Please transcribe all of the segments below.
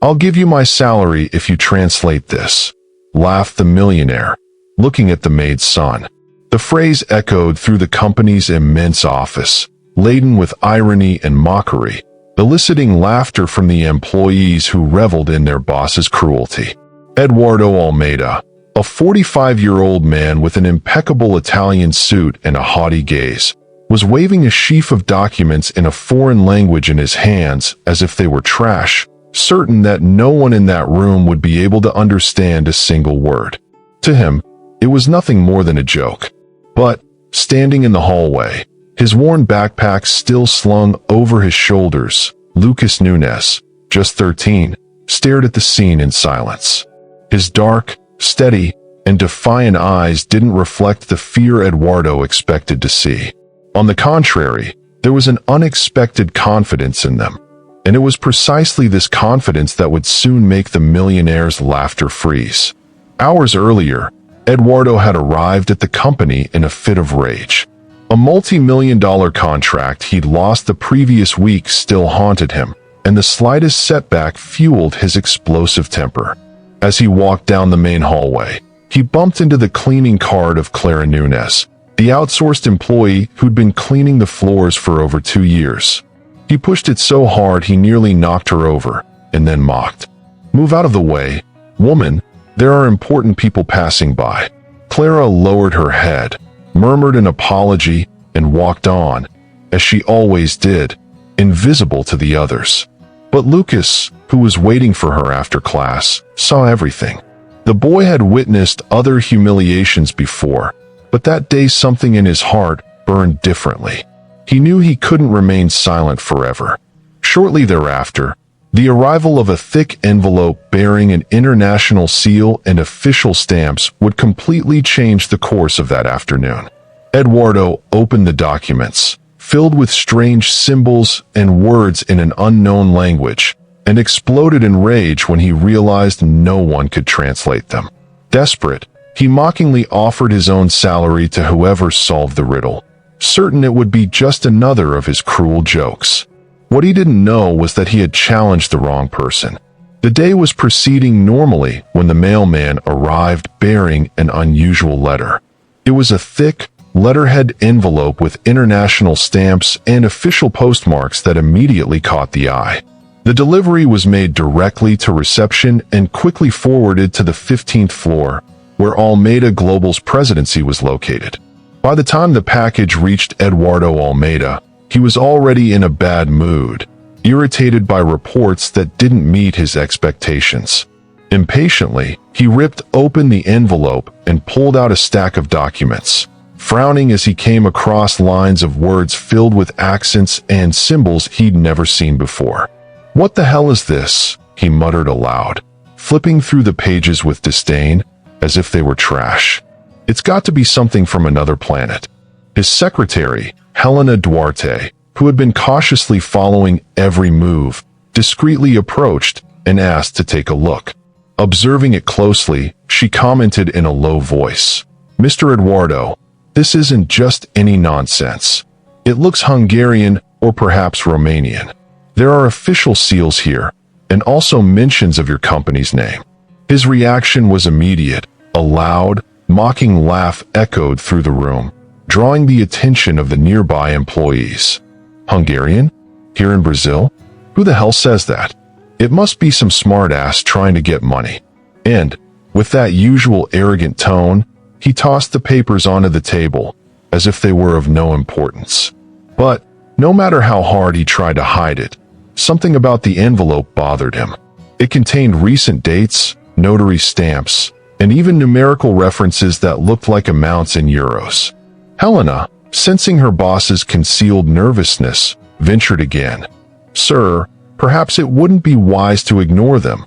"I'll give you my salary if you translate this," laughed the millionaire, looking at the maid's son. The phrase echoed through the company's immense office, laden with irony and mockery, eliciting laughter from the employees who reveled in their boss's cruelty. Eduardo Almeida, a 45-year-old man with an impeccable Italian suit and a haughty gaze, was waving a sheaf of documents in a foreign language in his hands as if they were trash, certain that no one in that room would be able to understand a single word. To him, it was nothing more than a joke. But, standing in the hallway, his worn backpack still slung over his shoulders, Lucas Nunes, just 13, stared at the scene in silence. His dark, steady, and defiant eyes didn't reflect the fear Eduardo expected to see. On the contrary, there was an unexpected confidence in them, and it was precisely this confidence that would soon make the millionaire's laughter freeze. Hours earlier, Eduardo had arrived at the company in a fit of rage. A multi-million-dollar contract he'd lost the previous week still haunted him, and the slightest setback fueled his explosive temper. As he walked down the main hallway, he bumped into the cleaning cart of Clara Nunes, the outsourced employee who'd been cleaning the floors for over 2 years. He pushed it so hard he nearly knocked her over, and then mocked. "Move out of the way, woman. There are important people passing by." Clara lowered her head, murmured an apology, and walked on, as she always did, invisible to the others. But Lucas, who was waiting for her after class, saw everything. The boy had witnessed other humiliations before, but that day something in his heart burned differently. He knew he couldn't remain silent forever. Shortly thereafter, the arrival of a thick envelope bearing an international seal and official stamps would completely change the course of that afternoon. Eduardo opened the documents, filled with strange symbols and words in an unknown language, and exploded in rage when he realized no one could translate them. Desperate, he mockingly offered his own salary to whoever solved the riddle, certain it would be just another of his cruel jokes. What he didn't know was that he had challenged the wrong person. The day was proceeding normally when the mailman arrived bearing an unusual letter. It was a thick, letterhead envelope with international stamps and official postmarks that immediately caught the eye. The delivery was made directly to reception and quickly forwarded to the 15th floor, where Almeida Global's presidency was located. By the time the package reached Eduardo Almeida, he was already in a bad mood, irritated by reports that didn't meet his expectations. Impatiently, he ripped open the envelope and pulled out a stack of documents, frowning as he came across lines of words filled with accents and symbols he'd never seen before. "What the hell is this?" he muttered aloud, flipping through the pages with disdain, as if they were trash. "It's got to be something from another planet." His secretary, Helena Duarte, who had been cautiously following every move, discreetly approached and asked to take a look. Observing it closely, she commented in a low voice, "Mr. Eduardo, this isn't just any nonsense. It looks Hungarian or perhaps Romanian. There are official seals here, and also mentions of your company's name." His reaction was immediate. A loud, mocking laugh echoed through the room, drawing the attention of the nearby employees. "Hungarian? Here in Brazil? Who the hell says that? It must be some smartass trying to get money." And, with that usual arrogant tone, he tossed the papers onto the table, as if they were of no importance. But, no matter how hard he tried to hide it, something about the envelope bothered him. It contained recent dates, notary stamps, and even numerical references that looked like amounts in euros. Helena, sensing her boss's concealed nervousness, ventured again. "Sir, perhaps it wouldn't be wise to ignore them.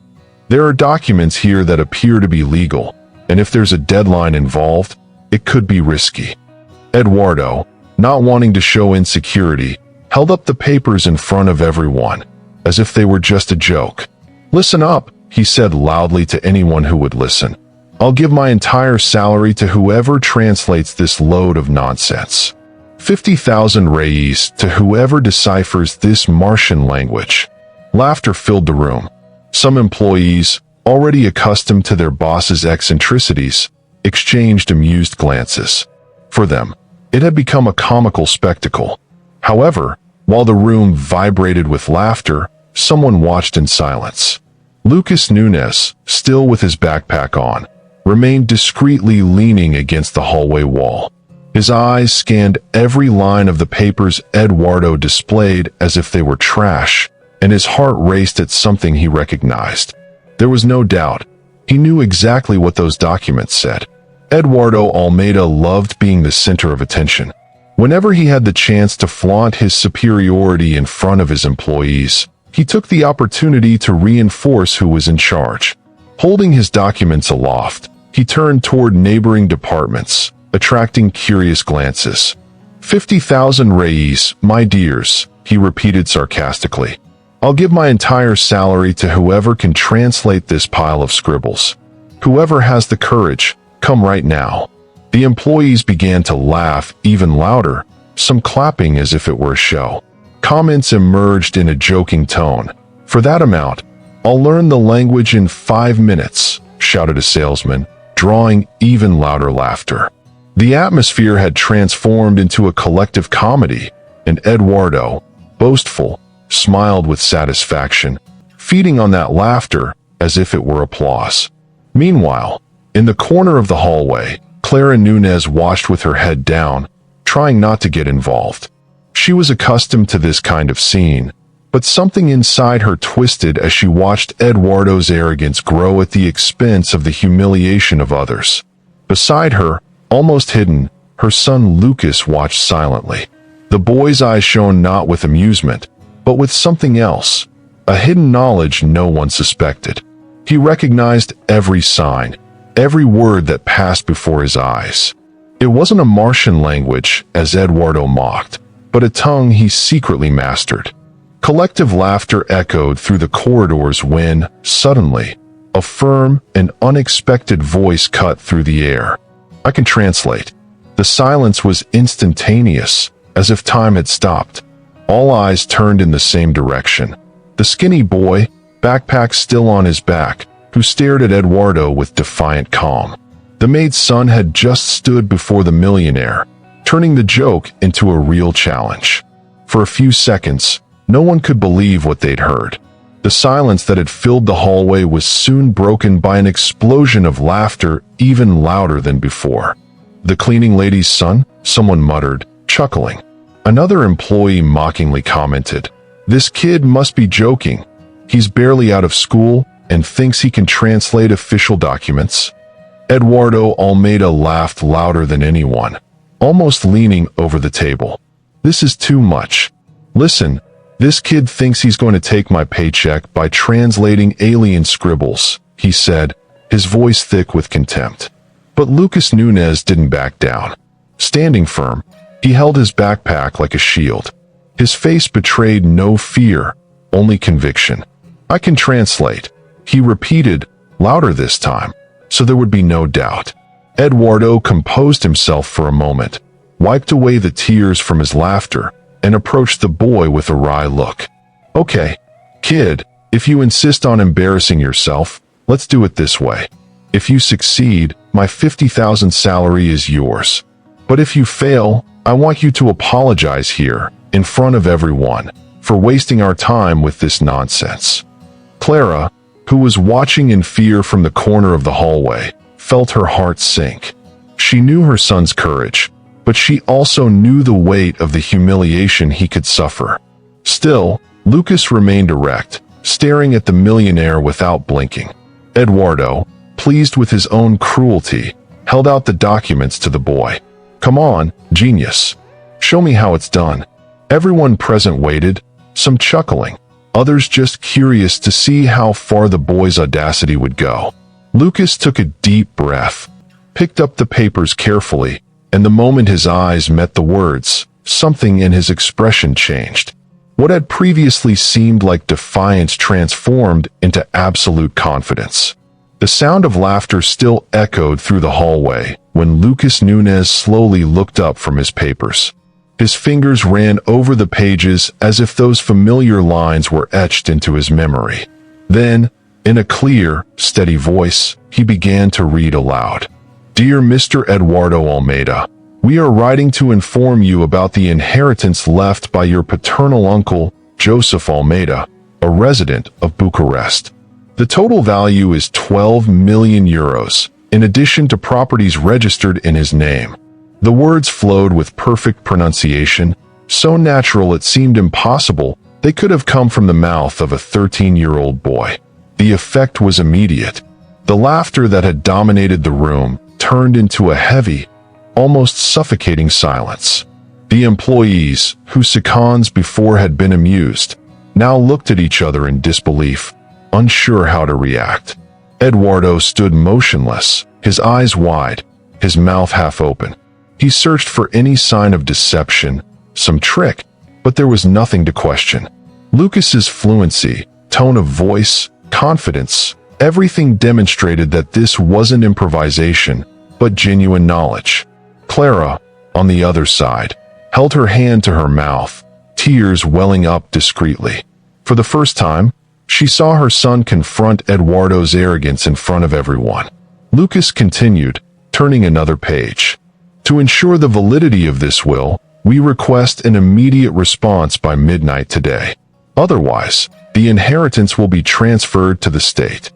There are documents here that appear to be legal, and if there's a deadline involved, it could be risky." Eduardo, not wanting to show insecurity, held up the papers in front of everyone, as if they were just a joke. "Listen up," he said loudly to anyone who would listen. "I'll give my entire salary to whoever translates this load of nonsense. 50,000 reis to whoever deciphers this Martian language." Laughter filled the room. Some employees, already accustomed to their boss's eccentricities, exchanged amused glances. For them, it had become a comical spectacle. However, while the room vibrated with laughter, someone watched in silence. Lucas Nunez, still with his backpack on, remained discreetly leaning against the hallway wall. His eyes scanned every line of the papers Eduardo displayed as if they were trash, and his heart raced at something he recognized. There was no doubt. He knew exactly what those documents said. Eduardo Almeida loved being the center of attention. Whenever he had the chance to flaunt his superiority in front of his employees, he took the opportunity to reinforce who was in charge. Holding his documents aloft, he turned toward neighboring departments, attracting curious glances. 50,000 reis, my dears, he repeated sarcastically. I'll give my entire salary to whoever can translate this pile of scribbles. Whoever has the courage, come right now. The employees began to laugh even louder, some clapping as if it were a show. Comments emerged in a joking tone. For that amount, I'll learn the language in 5 minutes, shouted a salesman, drawing even louder laughter. The atmosphere had transformed into a collective comedy, and Eduardo, boastful, smiled with satisfaction, feeding on that laughter as if it were applause. Meanwhile, in the corner of the hallway, Clara Nunez watched with her head down, trying not to get involved. She was accustomed to this kind of scene, but something inside her twisted as she watched Eduardo's arrogance grow at the expense of the humiliation of others. Beside her, almost hidden, her son Lucas watched silently. The boy's eyes shone not with amusement, but with something else, a hidden knowledge no one suspected. He recognized every sign, every word that passed before his eyes. It wasn't a Martian language, as Eduardo mocked, but a tongue he secretly mastered. Collective laughter echoed through the corridors when, suddenly, a firm and unexpected voice cut through the air. I can translate. The silence was instantaneous, as if time had stopped. All eyes turned in the same direction. The skinny boy, backpack still on his back, who stared at Eduardo with defiant calm. The maid's son had just stood before the millionaire, turning the joke into a real challenge. For a few seconds, no one could believe what they'd heard. The silence that had filled the hallway was soon broken by an explosion of laughter even louder than before. The cleaning lady's son? Someone muttered, chuckling. Another employee mockingly commented, this kid must be joking. He's barely out of school and thinks he can translate official documents. Eduardo Almeida laughed louder than anyone, almost leaning over the table. This is too much. Listen, this kid thinks he's going to take my paycheck by translating alien scribbles, he said, his voice thick with contempt. But Lucas Nunez didn't back down. Standing firm, he held his backpack like a shield. His face betrayed no fear, only conviction. I can translate, he repeated, louder this time, so there would be no doubt. Eduardo composed himself for a moment, wiped away the tears from his laughter, and approached the boy with a wry look. Okay, kid, if you insist on embarrassing yourself, let's do it this way. If you succeed, my 50,000 salary is yours. But if you fail, I want you to apologize here, in front of everyone, for wasting our time with this nonsense. Clara, who was watching in fear from the corner of the hallway, felt her heart sink. She knew her son's courage, but she also knew the weight of the humiliation he could suffer. Still, Lucas remained erect, staring at the millionaire without blinking. Eduardo, pleased with his own cruelty, held out the documents to the boy. Come on, genius. Show me how it's done. Everyone present waited, some chuckling, others just curious to see how far the boy's audacity would go. Lucas took a deep breath, picked up the papers carefully, and the moment his eyes met the words, something in his expression changed. What had previously seemed like defiance transformed into absolute confidence. The sound of laughter still echoed through the hallway when Lucas Nunez slowly looked up from his papers. His fingers ran over the pages as if those familiar lines were etched into his memory. Then, In a clear, steady voice, he began to read aloud. Dear Mr. Eduardo Almeida, we are writing to inform you about the inheritance left by your paternal uncle, Joseph Almeida, a resident of Bucharest. The total value is 12 million euros, in addition to properties registered in his name. The words flowed with perfect pronunciation, so natural it seemed impossible they could have come from the mouth of a 13-year-old boy. The effect was immediate. The laughter that had dominated the room turned into a heavy, almost suffocating silence. The employees, who seconds before had been amused, now looked at each other in disbelief, unsure how to react. Eduardo stood motionless, his eyes wide, his mouth half open. He searched for any sign of deception, some trick, but there was nothing to question. Lucas's fluency, tone of voice, confidence, everything demonstrated that this wasn't improvisation, but genuine knowledge. Clara, on the other side, held her hand to her mouth, tears welling up discreetly. For the first time, she saw her son confront Eduardo's arrogance in front of everyone. Lucas continued, turning another page. To ensure the validity of this will, we request an immediate response by midnight today. Otherwise, the inheritance will be transferred to the state.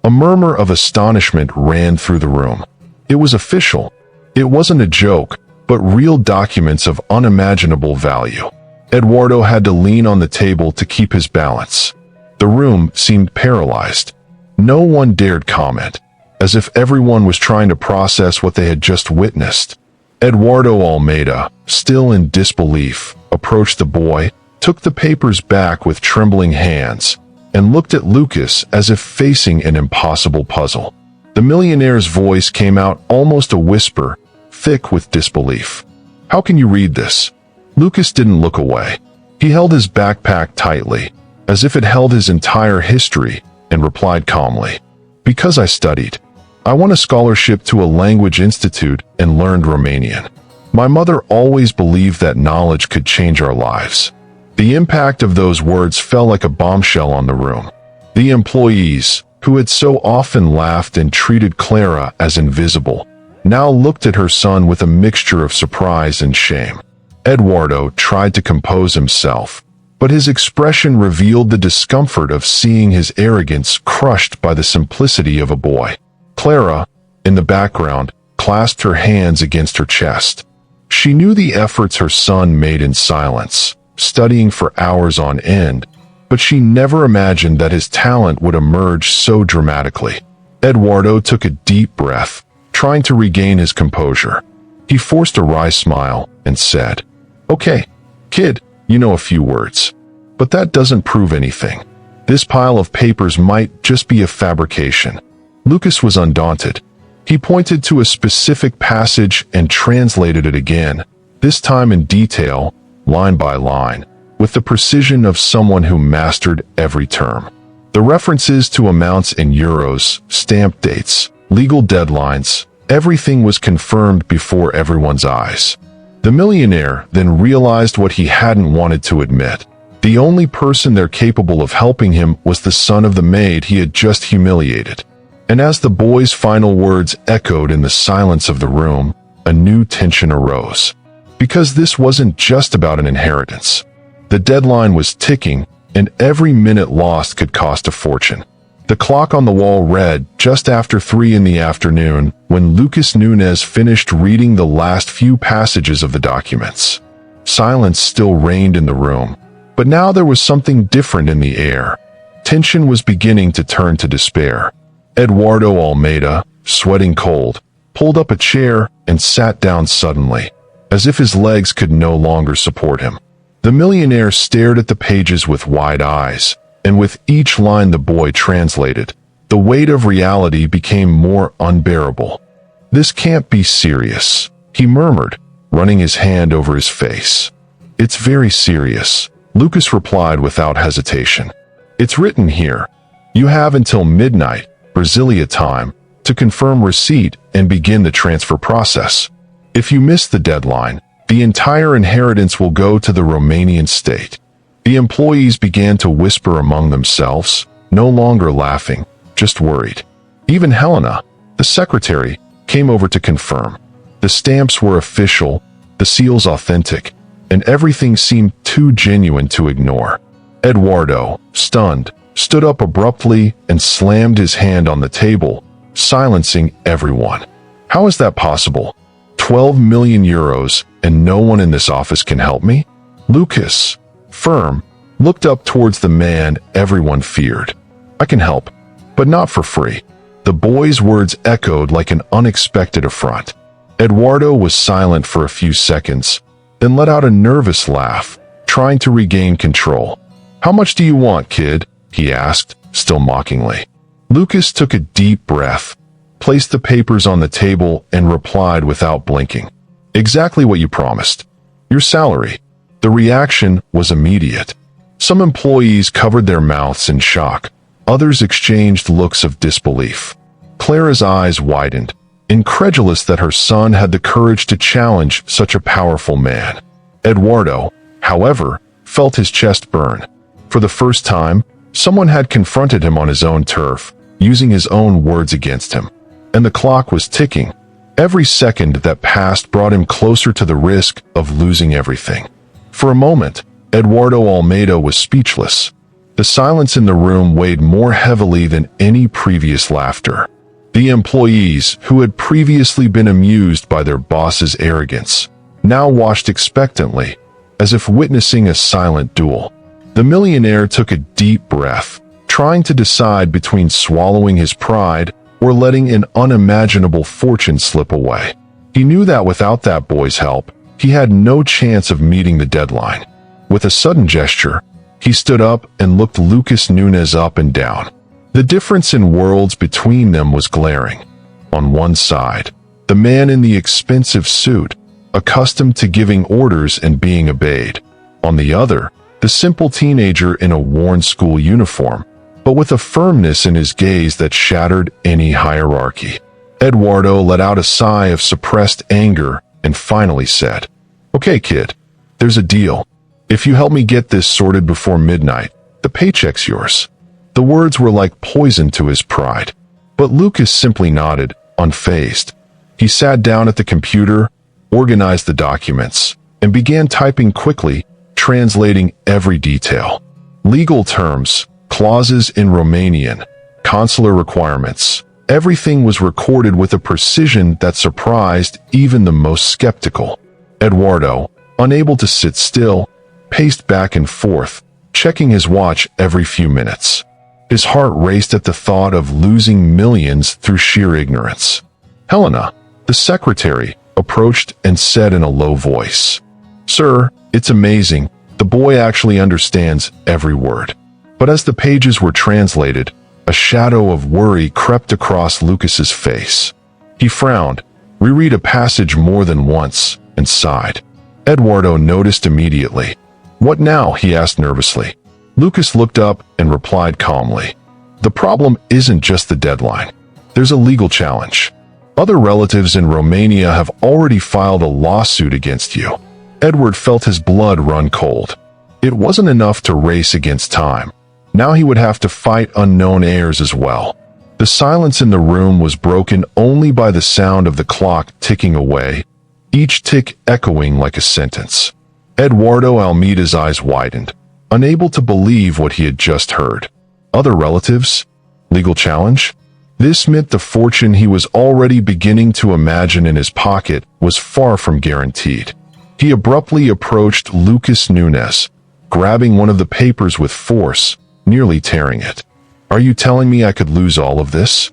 A murmur of astonishment ran through the room. It was official. It wasn't a joke, but real documents of unimaginable value. Eduardo had to lean on the table to keep his balance. The room seemed paralyzed. No one dared comment, as if everyone was trying to process what they had just witnessed. Eduardo Almeida, still in disbelief, approached the boy, took the papers back with trembling hands, and looked at Lucas as if facing an impossible puzzle. The millionaire's voice came out almost a whisper, thick with disbelief. How can you read this? Lucas didn't look away. He held his backpack tightly, as if it held his entire history, and replied calmly. Because I studied. I won a scholarship to a language institute and learned Romanian. My mother always believed that knowledge could change our lives. The impact of those words fell like a bombshell on the room. The employees, who had so often laughed and treated Clara as invisible, now looked at her son with a mixture of surprise and shame. Eduardo tried to compose himself, but his expression revealed the discomfort of seeing his arrogance crushed by the simplicity of a boy. Clara, in the background, clasped her hands against her chest. She knew the efforts her son made in silence, studying for hours on end, but she never imagined that his talent would emerge so dramatically. Eduardo took a deep breath, trying to regain his composure. He forced a wry smile and said, "Okay, kid, you know a few words. But that doesn't prove anything. This pile of papers might just be a fabrication." Lucas was undaunted. He pointed to a specific passage and translated it again, this time in detail, line by line, with the precision of someone who mastered every term. The references to amounts in euros, stamp dates, legal deadlines, everything was confirmed before everyone's eyes. The millionaire then realized what he hadn't wanted to admit. The only person there capable of helping him was the son of the maid he had just humiliated. And as the boy's final words echoed in the silence of the room, a new tension arose. Because this wasn't just about an inheritance. The deadline was ticking, and every minute lost could cost a fortune. The clock on the wall read just after 3 in the afternoon when Lucas Nunez finished reading the last few passages of the documents. Silence still reigned in the room, but now there was something different in the air. Tension was beginning to turn to despair. Eduardo Almeida, sweating cold, pulled up a chair and sat down suddenly, as if his legs could no longer support him. The millionaire stared at the pages with wide eyes, and with each line the boy translated, the weight of reality became more unbearable. "This can't be serious," he murmured, running his hand over his face. "It's very serious," Lucas replied without hesitation. "It's written here. You have until midnight, Brasilia time, to confirm receipt and begin the transfer process. If you miss the deadline, the entire inheritance will go to the Romanian state." The employees began to whisper among themselves, no longer laughing, just worried. Even Helena, the secretary, came over to confirm. The stamps were official, the seals authentic, and everything seemed too genuine to ignore. Eduardo, stunned, stood up abruptly and slammed his hand on the table, silencing everyone. How is that possible? 12 million euros, and no one in this office can help me? Lucas, firm, looked up towards the man everyone feared. I can help, but not for free. The boy's words echoed like an unexpected affront. Eduardo was silent for a few seconds, then let out a nervous laugh, trying to regain control. How much do you want, kid? He asked, still mockingly. Lucas took a deep breath, placed the papers on the table, and replied without blinking. Exactly what you promised. Your salary. The reaction was immediate. Some employees covered their mouths in shock. Others exchanged looks of disbelief. Clara's eyes widened, incredulous that her son had the courage to challenge such a powerful man. Eduardo, however, felt his chest burn. For the first time, someone had confronted him on his own turf, using his own words against him. And the clock was ticking. Every second that passed brought him closer to the risk of losing everything. For a moment, Eduardo Almeida was speechless. The silence in the room weighed more heavily than any previous laughter. The employees, who had previously been amused by their boss's arrogance, now watched expectantly, as if witnessing a silent duel. The millionaire took a deep breath, trying to decide between swallowing his pride or letting an unimaginable fortune slip away. He knew that without that boy's help, he had no chance of meeting the deadline. With a sudden gesture, he stood up and looked Lucas Nunes up and down. The difference in worlds between them was glaring. On one side, the man in the expensive suit, accustomed to giving orders and being obeyed. On the other, the simple teenager in a worn school uniform, but with a firmness in his gaze that shattered any hierarchy. Eduardo let out a sigh of suppressed anger and finally said, "Okay, kid, there's a deal. If you help me get this sorted before midnight, the paycheck's yours." The words were like poison to his pride, but Lucas simply nodded, unfazed. He sat down at the computer, organized the documents, and began typing quickly, translating every detail. Legal terms, clauses in Romanian, consular requirements, everything was recorded with a precision that surprised even the most skeptical. Eduardo, unable to sit still, paced back and forth, checking his watch every few minutes. His heart raced at the thought of losing millions through sheer ignorance. Helena, the secretary, approached and said in a low voice, "Sir, it's amazing. The boy actually understands every word." But as the pages were translated, a shadow of worry crept across Lucas's face. He frowned, reread a passage more than once, and sighed. Eduardo noticed immediately. "What now?" he asked nervously. Lucas looked up and replied calmly, "The problem isn't just the deadline. There's a legal challenge. Other relatives in Romania have already filed a lawsuit against you." Edward felt his blood run cold. It wasn't enough to race against time. Now he would have to fight unknown heirs as well. The silence in the room was broken only by the sound of the clock ticking away, each tick echoing like a sentence. Eduardo Almeida's eyes widened, unable to believe what he had just heard. Other relatives? Legal challenge? This meant the fortune he was already beginning to imagine in his pocket was far from guaranteed. He abruptly approached Lucas Nunes, grabbing one of the papers with force, nearly tearing it. "Are you telling me I could lose all of this?"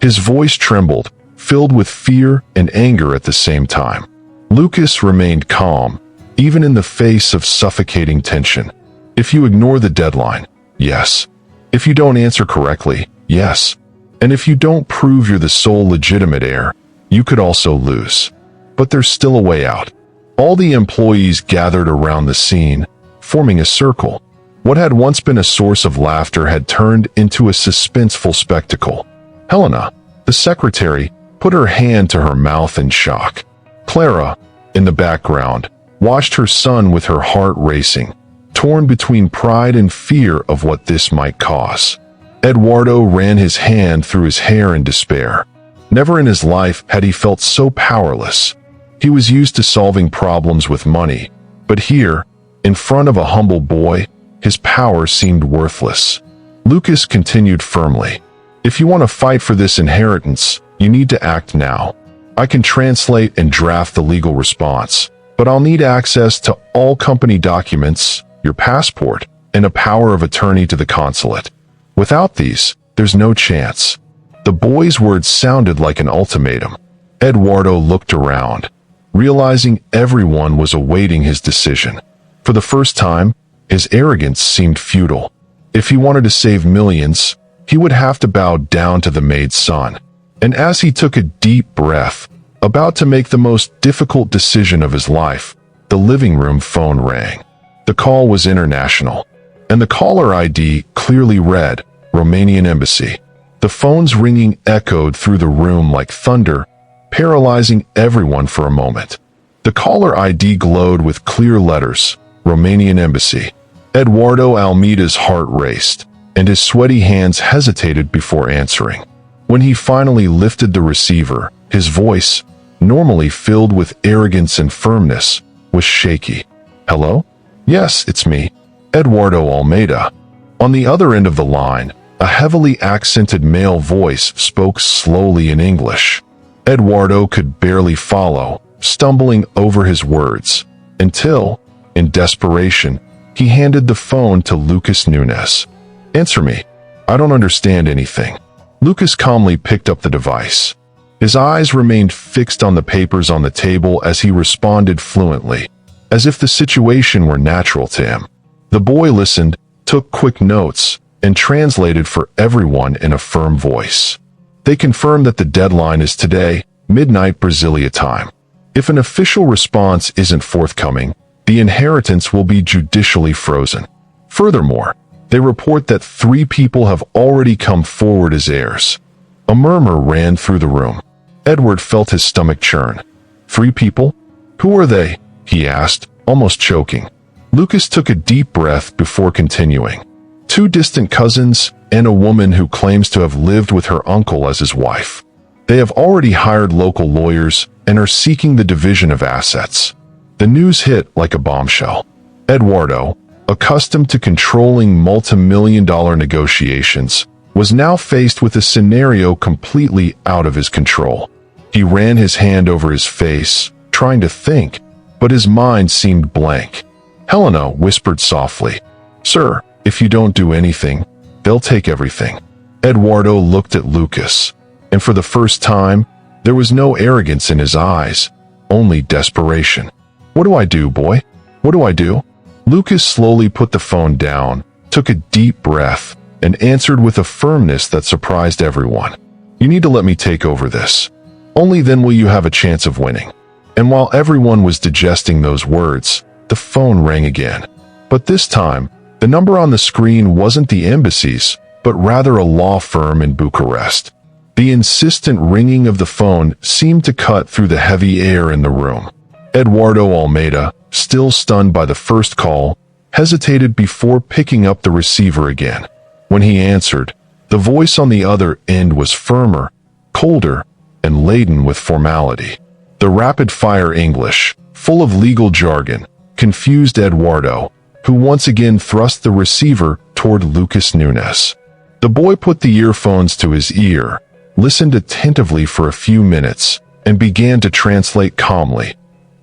His voice trembled, filled with fear and anger at the same time. Lucas remained calm, even in the face of suffocating tension. "If you ignore the deadline, yes. If you don't answer correctly, yes. And if you don't prove you're the sole legitimate heir, you could also lose. But there's still a way out." All the employees gathered around the scene, forming a circle. What had once been a source of laughter had turned into a suspenseful spectacle. Helena, the secretary, put her hand to her mouth in shock. Clara, in the background, watched her son with her heart racing, torn between pride and fear of what this might cause. Eduardo ran his hand through his hair in despair. Never in his life had he felt so powerless. He was used to solving problems with money, but here, in front of a humble boy, his power seemed worthless. Lucas continued firmly, "If you want to fight for this inheritance, you need to act now. I can translate and draft the legal response, but I'll need access to all company documents, your passport, and a power of attorney to the consulate. Without these, there's no chance." The boy's words sounded like an ultimatum. Eduardo looked around, realizing everyone was awaiting his decision. For the first time, his arrogance seemed futile. If he wanted to save millions, he would have to bow down to the maid's son. And as he took a deep breath, about to make the most difficult decision of his life, the living room phone rang. The call was international, and the caller ID clearly read, Romanian Embassy. The phone's ringing echoed through the room like thunder, paralyzing everyone for a moment. The caller ID glowed with clear letters, Romanian Embassy. Eduardo Almeida's heart raced, and his sweaty hands hesitated before answering. When he finally lifted the receiver, his voice, normally filled with arrogance and firmness, was shaky. "Hello? Yes, it's me, Eduardo Almeida." On the other end of the line, a heavily accented male voice spoke slowly in English. Eduardo could barely follow, stumbling over his words, until, in desperation, he handed the phone to Lucas Nunes. "Answer me. I don't understand anything." Lucas calmly picked up the device. His eyes remained fixed on the papers on the table as he responded fluently, as if the situation were natural to him. The boy listened, took quick notes, and translated for everyone in a firm voice. They confirmed that the deadline is today, midnight Brasilia time. If an official response isn't forthcoming, the inheritance will be judicially frozen. Furthermore, they report that 3 people have already come forward as heirs. A murmur ran through the room. Edward felt his stomach churn. 3 people? Who are they? He asked, almost choking. Lucas took a deep breath before continuing. 2 distant cousins and a woman who claims to have lived with her uncle as his wife. They have already hired local lawyers and are seeking the division of assets. The news hit like a bombshell. Eduardo, accustomed to controlling multi-million-dollar negotiations, was now faced with a scenario completely out of his control. He ran his hand over his face, trying to think, but his mind seemed blank. Helena whispered softly, "Sir, if you don't do anything, they'll take everything." Eduardo looked at Lucas, and for the first time, there was no arrogance in his eyes, only desperation. "What do I do, boy? What do I do?" Lucas slowly put the phone down, took a deep breath, and answered with a firmness that surprised everyone. "You need to let me take over this. Only then will you have a chance of winning." And while everyone was digesting those words, the phone rang again. But this time, the number on the screen wasn't the embassy's, but rather a law firm in Bucharest. The insistent ringing of the phone seemed to cut through the heavy air in the room. Eduardo Almeida, still stunned by the first call, hesitated before picking up the receiver again. When he answered, the voice on the other end was firmer, colder, and laden with formality. The rapid-fire English, full of legal jargon, confused Eduardo, who once again thrust the receiver toward Lucas Nunes. The boy put the earphones to his ear, listened attentively for a few minutes, and began to translate calmly,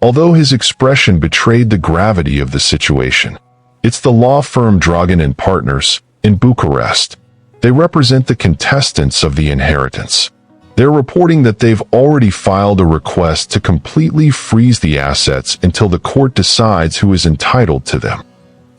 although his expression betrayed the gravity of the situation. "It's the law firm Dragan and Partners, in Bucharest. They represent the contestants of the inheritance. They're reporting that they've already filed a request to completely freeze the assets until the court decides who is entitled to them."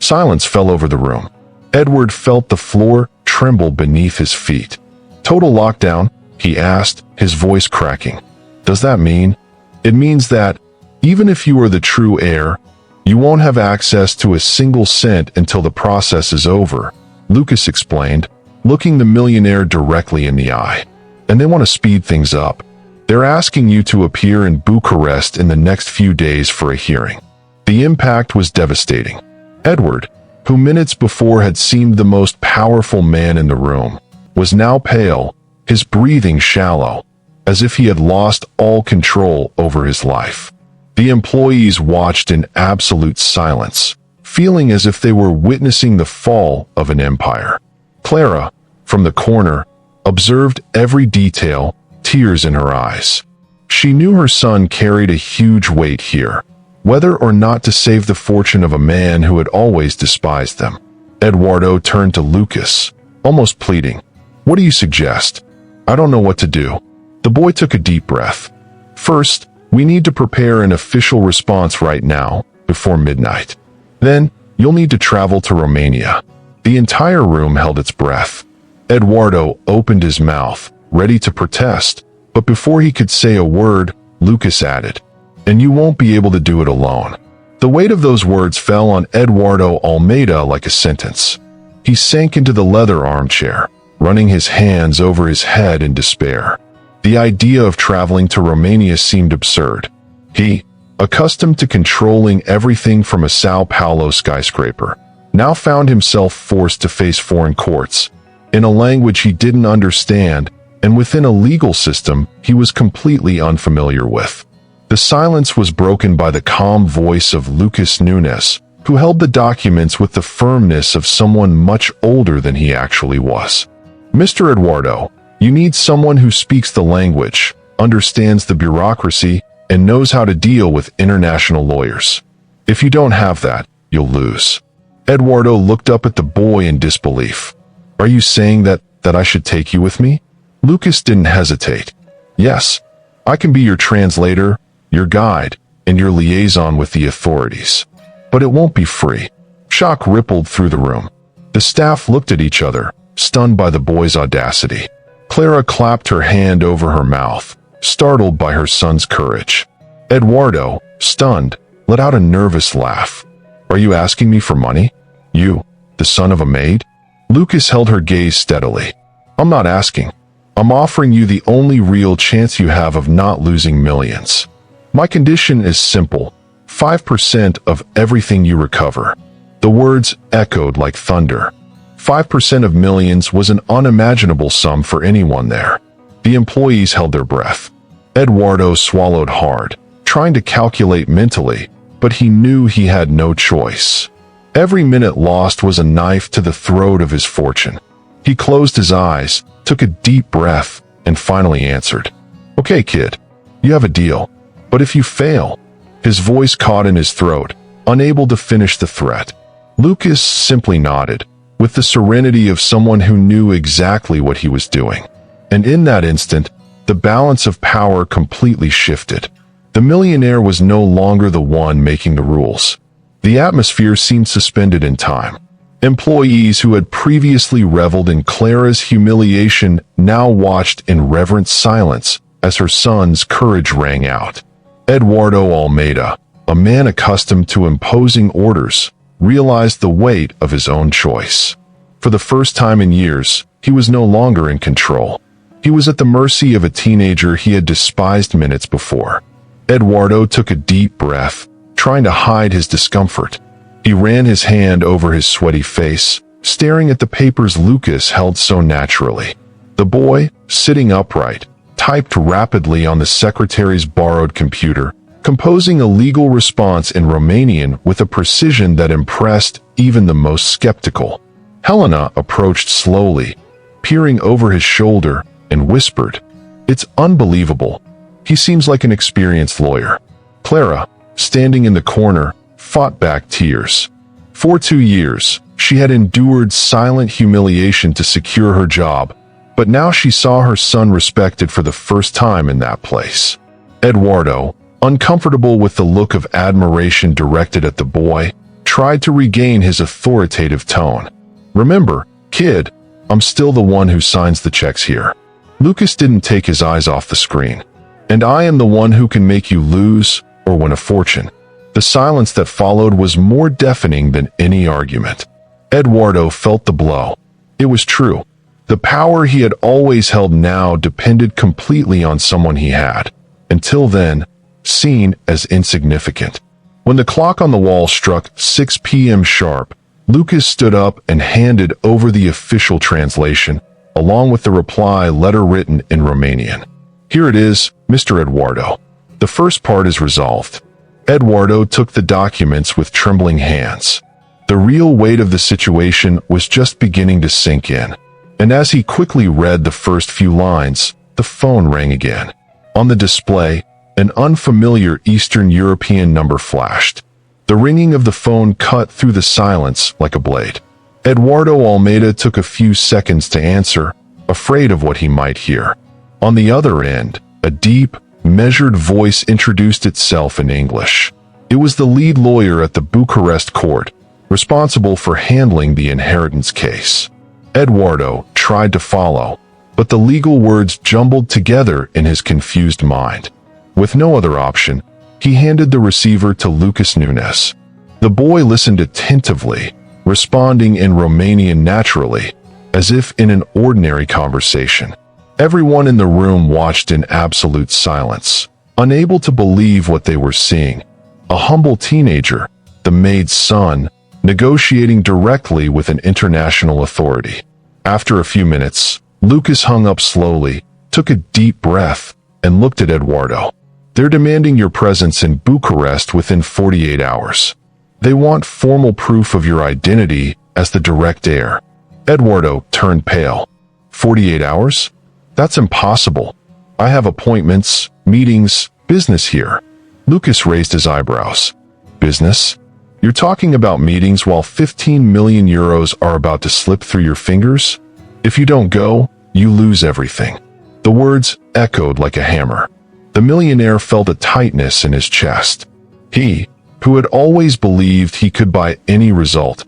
Silence fell over the room. Edward felt the floor tremble beneath his feet. "Total lockdown?" he asked, his voice cracking. "Does that mean?" "It means that, even if you are the true heir, you won't have access to a single cent until the process is over," Lucas explained, looking the millionaire directly in the eye. "And they want to speed things up. They're asking you to appear in Bucharest in the next few days for a hearing." The impact was devastating. Edward, who minutes before had seemed the most powerful man in the room, was now pale, his breathing shallow, as if he had lost all control over his life. The employees watched in absolute silence, feeling as if they were witnessing the fall of an empire. Clara, from the corner, observed every detail, tears in her eyes. She knew her son carried a huge weight here, whether or not to save the fortune of a man who had always despised them. Eduardo turned to Lucas, almost pleading. "What do you suggest? I don't know what to do." The boy took a deep breath. "First, we need to prepare an official response right now, before midnight. Then, you'll need to travel to Romania." The entire room held its breath. Eduardo opened his mouth, ready to protest, but before he could say a word, Lucas added, "And you won't be able to do it alone." The weight of those words fell on Eduardo Almeida like a sentence. He sank into the leather armchair, running his hands over his head in despair. The idea of traveling to Romania seemed absurd. He, accustomed to controlling everything from a Sao Paulo skyscraper, now found himself forced to face foreign courts, in a language he didn't understand and within a legal system he was completely unfamiliar with. The silence was broken by the calm voice of Lucas Nunes, who held the documents with the firmness of someone much older than he actually was. "Mr. Eduardo, you need someone who speaks the language, understands the bureaucracy, and knows how to deal with international lawyers. If you don't have that, you'll lose." Eduardo looked up at the boy in disbelief. "Are you saying that I should take you with me?" Lucas didn't hesitate. "Yes, I can be your translator, your guide, and your liaison with the authorities. But it won't be free." Shock rippled through the room. The staff looked at each other, stunned by the boy's audacity. Clara clapped her hand over her mouth, startled by her son's courage. Eduardo, stunned, let out a nervous laugh. "Are you asking me for money? You, the son of a maid?" Lucas held her gaze steadily. "I'm not asking. I'm offering you the only real chance you have of not losing millions. My condition is simple, 5% of everything you recover." The words echoed like thunder. 5% of millions was an unimaginable sum for anyone there. The employees held their breath. Eduardo swallowed hard, trying to calculate mentally, but he knew he had no choice. Every minute lost was a knife to the throat of his fortune. He closed his eyes, took a deep breath, and finally answered, "Okay, kid, you have a deal. But if you fail..." His voice caught in his throat, unable to finish the threat. Lucas simply nodded, with the serenity of someone who knew exactly what he was doing. And in that instant, the balance of power completely shifted. The millionaire was no longer the one making the rules. The atmosphere seemed suspended in time. Employees who had previously reveled in Clara's humiliation now watched in reverent silence as her son's courage rang out. Eduardo Almeida, a man accustomed to imposing orders, realized the weight of his own choice. For the first time in years, he was no longer in control. He was at the mercy of a teenager he had despised minutes before. Eduardo took a deep breath, trying to hide his discomfort. He ran his hand over his sweaty face, staring at the papers Lucas held so naturally. The boy, sitting upright, typed rapidly on the secretary's borrowed computer, composing a legal response in Romanian with a precision that impressed even the most skeptical. Helena approached slowly, peering over his shoulder, and whispered, "It's unbelievable. He seems like an experienced lawyer." Clara, standing in the corner, fought back tears. For 2 years, she had endured silent humiliation to secure her job, but now she saw her son respected for the first time in that place. Eduardo, uncomfortable with the look of admiration directed at the boy, tried to regain his authoritative tone. "Remember, kid, I'm still the one who signs the checks here." Lucas didn't take his eyes off the screen. "And I am the one who can make you lose or win a fortune." The silence that followed was more deafening than any argument. Eduardo felt the blow. It was true. The power he had always held now depended completely on someone he had, until then, seen as insignificant. When the clock on the wall struck 6 p.m. sharp, Lucas stood up and handed over the official translation, along with the reply letter written in Romanian. "Here it is, Mr. Eduardo. The first part is resolved." Eduardo took the documents with trembling hands. The real weight of the situation was just beginning to sink in, and as he quickly read the first few lines, the phone rang again. On the display, an unfamiliar Eastern European number flashed. The ringing of the phone cut through the silence like a blade. Eduardo Almeida took a few seconds to answer, afraid of what he might hear. On the other end, a deep, measured voice introduced itself in English. It was the lead lawyer at the Bucharest court, responsible for handling the inheritance case. Eduardo tried to follow, but the legal words jumbled together in his confused mind. With no other option, he handed the receiver to Lucas Nunes. The boy listened attentively, responding in Romanian naturally, as if in an ordinary conversation. Everyone in the room watched in absolute silence, unable to believe what they were seeing. A humble teenager, the maid's son, negotiating directly with an international authority. After a few minutes, Lucas hung up slowly, took a deep breath, and looked at Eduardo. "They're demanding your presence in Bucharest within 48 hours. They want formal proof of your identity as the direct heir." Eduardo turned pale. 48 hours? That's impossible. I have appointments, meetings, business here. Lucas raised his eyebrows. Business? You're talking about meetings while 15 million euros are about to slip through your fingers? If you don't go, you lose everything. The words echoed like a hammer. The millionaire felt a tightness in his chest. He, who had always believed he could buy any result,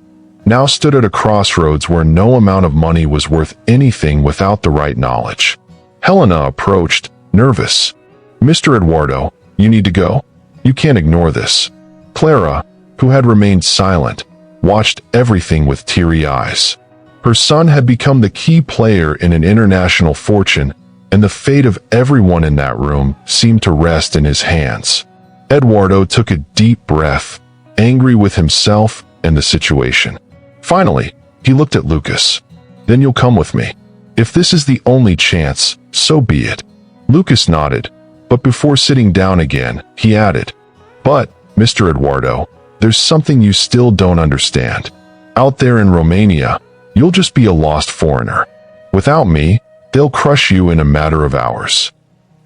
now stood at a crossroads where no amount of money was worth anything without the right knowledge. Helena approached, nervous. "Mr. Eduardo, you need to go. You can't ignore this." Clara, who had remained silent, watched everything with teary eyes. Her son had become the key player in an international fortune, and the fate of everyone in that room seemed to rest in his hands. Eduardo took a deep breath, angry with himself and the situation. Finally, he looked at Lucas. "Then you'll come with me. If this is the only chance, so be it." Lucas nodded, but before sitting down again, he added, "But, Mr. Eduardo, there's something you still don't understand. Out there in Romania, you'll just be a lost foreigner. Without me, they'll crush you in a matter of hours."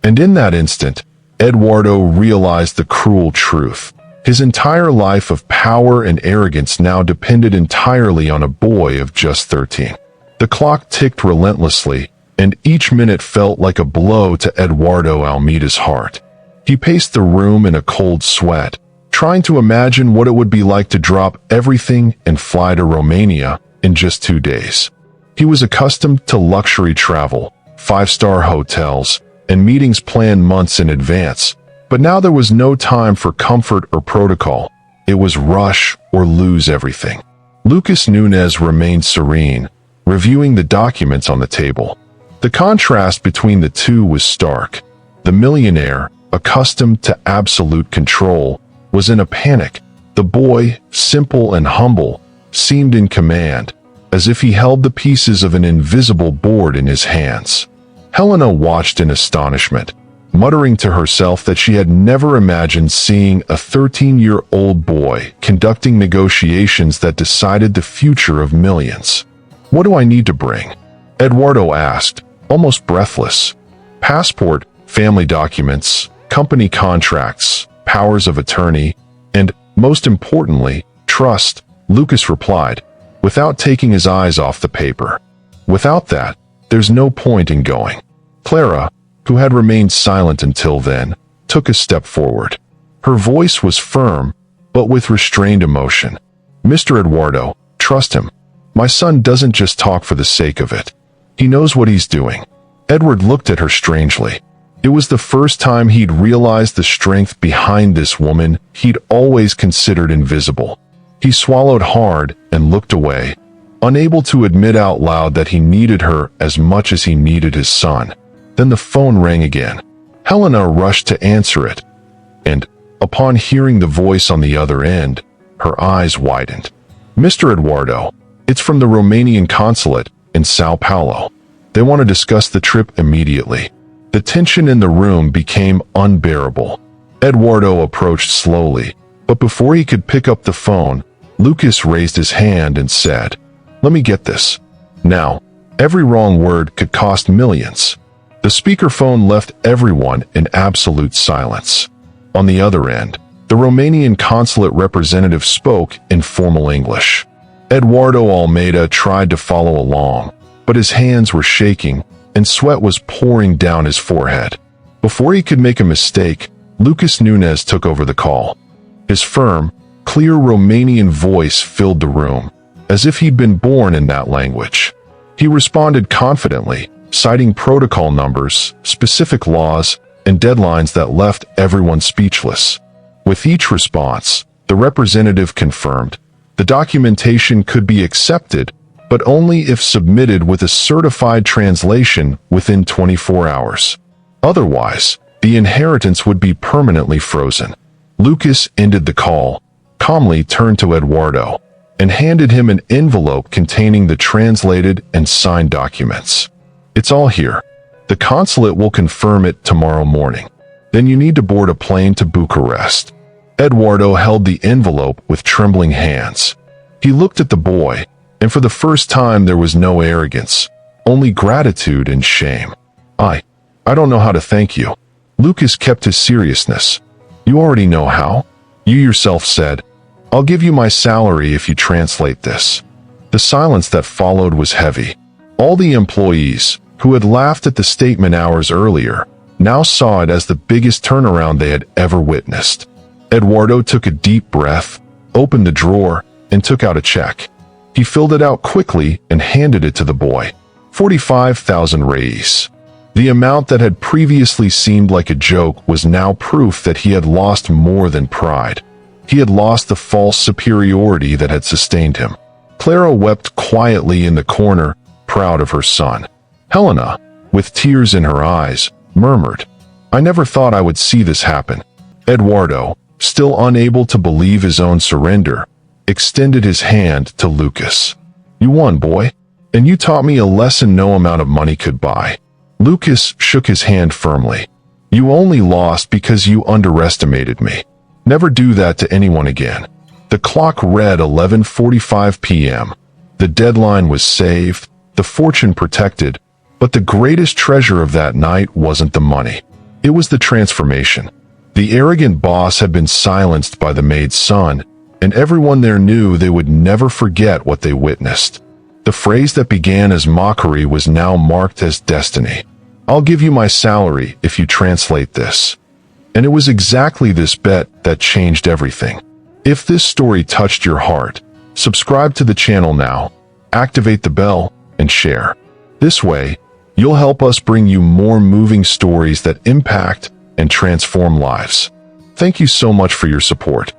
And in that instant, Eduardo realized the cruel truth. His entire life of power and arrogance now depended entirely on a boy of just 13. The clock ticked relentlessly, and each minute felt like a blow to Eduardo Almeida's heart. He paced the room in a cold sweat, trying to imagine what it would be like to drop everything and fly to Romania in just 2 days. He was accustomed to luxury travel, 5-star hotels, and meetings planned months in advance, but now there was no time for comfort or protocol. It was rush or lose everything. Lucas Nunes remained serene, reviewing the documents on the table. The contrast between the two was stark. The millionaire, accustomed to absolute control, was in a panic. The boy, simple and humble, seemed in command, as if he held the pieces of an invisible board in his hands. Helena watched in astonishment, muttering to herself that she had never imagined seeing a 13-year-old boy conducting negotiations that decided the future of millions. "What do I need to bring?" Eduardo asked, almost breathless. "Passport, family documents, company contracts, powers of attorney, and, most importantly, trust," Lucas replied, without taking his eyes off the paper. "Without that, there's no point in going." Clara, who had remained silent until then, took a step forward. Her voice was firm, but with restrained emotion. "Mr. Eduardo, trust him. My son doesn't just talk for the sake of it. He knows what he's doing." Edward looked at her strangely. It was the first time he'd realized the strength behind this woman he'd always considered invisible. He swallowed hard and looked away, unable to admit out loud that he needed her as much as he needed his son. Then the phone rang again. Helena rushed to answer it, and, upon hearing the voice on the other end, her eyes widened. "Mr. Eduardo, it's from the Romanian consulate in Sao Paulo. They want to discuss the trip immediately. The tension in the room became unbearable. Eduardo approached slowly, but before he could pick up the phone, Lucas raised his hand and said, "Let me get this. Now, every wrong word could cost millions." The speakerphone left everyone in absolute silence. On the other end, the Romanian consulate representative spoke in formal English. Eduardo Almeida tried to follow along, but his hands were shaking and sweat was pouring down his forehead. Before he could make a mistake, Lucas Nunez took over the call. His firm, clear Romanian voice filled the room, as if he'd been born in that language. He responded confidently, citing protocol numbers, specific laws, and deadlines that left everyone speechless. With each response, the representative confirmed, the documentation could be accepted, but only if submitted with a certified translation within 24 hours. Otherwise, the inheritance would be permanently frozen. Lucas ended the call, calmly turned to Eduardo, and handed him an envelope containing the translated and signed documents. "It's all here. The consulate will confirm it tomorrow morning. Then you need to board a plane to Bucharest." Eduardo held the envelope with trembling hands. He looked at the boy, and for the first time there was no arrogance, only gratitude and shame. I don't know how to thank you." Lucas kept his seriousness. "You already know how. You yourself said, 'I'll give you my salary if you translate this.'" The silence that followed was heavy. All the employees, who had laughed at the statement hours earlier, now saw it as the biggest turnaround they had ever witnessed. Eduardo took a deep breath, opened the drawer, and took out a check. He filled it out quickly and handed it to the boy. 45,000 reis. The amount that had previously seemed like a joke was now proof that he had lost more than pride. He had lost the false superiority that had sustained him. Clara wept quietly in the corner, proud of her son. Helena, with tears in her eyes, murmured, "I never thought I would see this happen." Eduardo, still unable to believe his own surrender, extended his hand to Lucas. "You won, boy, and you taught me a lesson no amount of money could buy." Lucas shook his hand firmly. "You only lost because you underestimated me. Never do that to anyone again." The clock read 11:45 p.m. The deadline was saved, the fortune protected, but the greatest treasure of that night wasn't the money. It was the transformation. The arrogant boss had been silenced by the maid's son, and everyone there knew they would never forget what they witnessed. The phrase that began as mockery was now marked as destiny. "I'll give you my salary if you translate this." And it was exactly this bet that changed everything. If this story touched your heart, subscribe to the channel now, activate the bell, and share. This way, you'll help us bring you more moving stories that impact and transform lives. Thank you so much for your support.